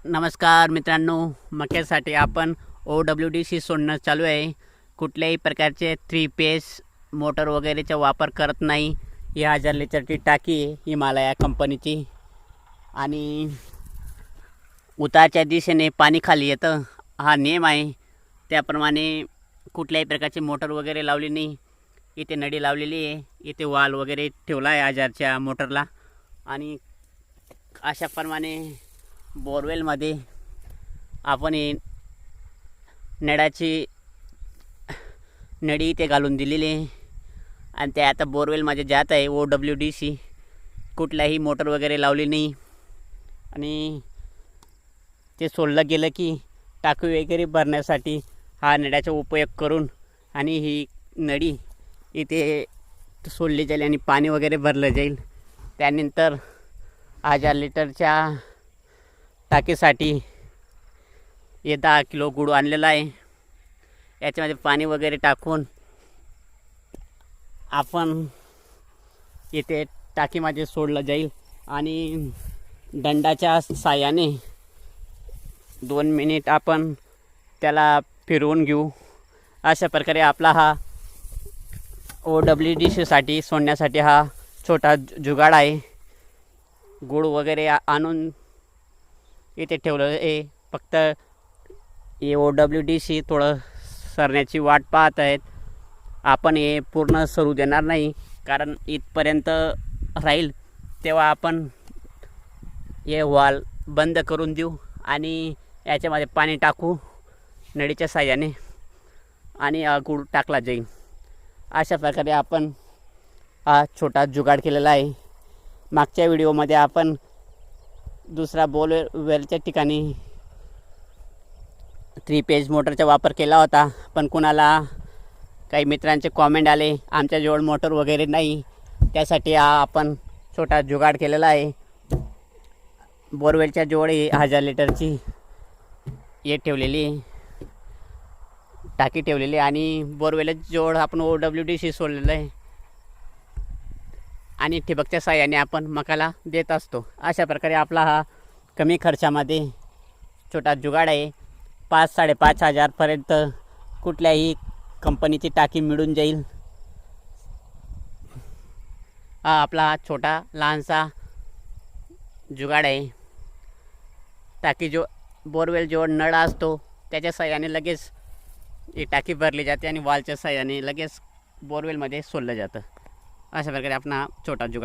नमस्कार मित्रांनो, मक्यासाठी आपण OWDC सोडणं चालू आहे. कुठल्याही प्रकारचे 3 फेज मोटर वगैरेचा वापर करत नाही. ही 1000 लिटरची टाकी आहे हिमालया कंपनीची आणि उतारच्या दिशेने पाणी खाली येतं, हा नियम आहे. त्याप्रमाणे कुठल्याही प्रकारची मोटर वगैरे लावली नाही. इथे नळी लावलेली आहे, इथे वाल वगैरे ठेवला आहे 1000च्या मोटरला. आणि अशाप्रमाणे बोरवेलमध्ये आपण नळाची नळी इथे घालून दिलेली आहे आणि ते आता बोरवेलमध्ये जात आहे. OWDC कुठलाही मोटर वगैरे लावली नाही आणि ते सोडलं गेलं की टाकी वगैरे भरण्यासाठी हा नळ्याचा उपयोग करून आणि ही नळी इथे सोडली जाईल आणि पाणी वगैरे भरलं जाईल. त्यानंतर 1000 लिटरच्या टाकीसाठी 10 किलो गुळ आणलेला आहे. याच्यामध्ये पाणी वगैरे टाकून आपण इथे टाकीमध्ये सोडलं जाईल आणि दंडाच्या साहाय्याने 2 मिनिट आपण त्याला फिरवून घेऊ. अशा प्रकारे आपला हा OWDCसाठी सोडण्यासाठी हा छोटा जुगाड आहे. गुळ वगैरे आणून इथे ठेवलं आहे. फक्त हे OWDC थोडं सरण्याची वाट पाहत आहेत. आपण हे पूर्ण सरू देणार नाही, कारण इथपर्यंत राहील तेव्हा आपण हे वाल बंद करून देऊ आणि याच्यामध्ये पाणी टाकू नळीच्या साहाय्याने आणि गुळ टाकला जाईल. अशा प्रकारे आपण हा छोटा जुगाड केलेला आहे. मागच्या व्हिडिओमध्ये आपण दुसरा बोरवेलच्या ठिकाणी 3 फेज मोटरचा वापर केला होता, पण कुणाला काही मित्रांचे कॉमेंट आले आमच्याजवळ मोटर वगैरे नाही, त्यासाठी हा आपण छोटा जुगाड केलेला आहे. बोरवेलच्या जवळ 1000 लिटरची हे ठेवलेली टाकी ठेवलेली आणि बोरवेलच्या जवळ आपण OWDC सोडलेलं आहे आणि ठिबकच्या साहाय्याने आपण मकाला देत असतो. अशा प्रकारे आपला हा कमी खर्चामध्ये छोटा जुगाड आहे. 5-5.5 हजारपर्यंत कुठल्याही कंपनीची टाकी मिळून जाईल. हा आपला छोटा लहानसा जुगाड आहे. टाकी बोरवेल जवळ नळ असतो त्याच्या साहाय्याने लगेच ही टाकी भरली जाते आणि वालच्या साहाय्याने लगेच बोरवेलमध्ये सोडलं जातं. अशा प्रकारे आपण हा छोटा जुगाड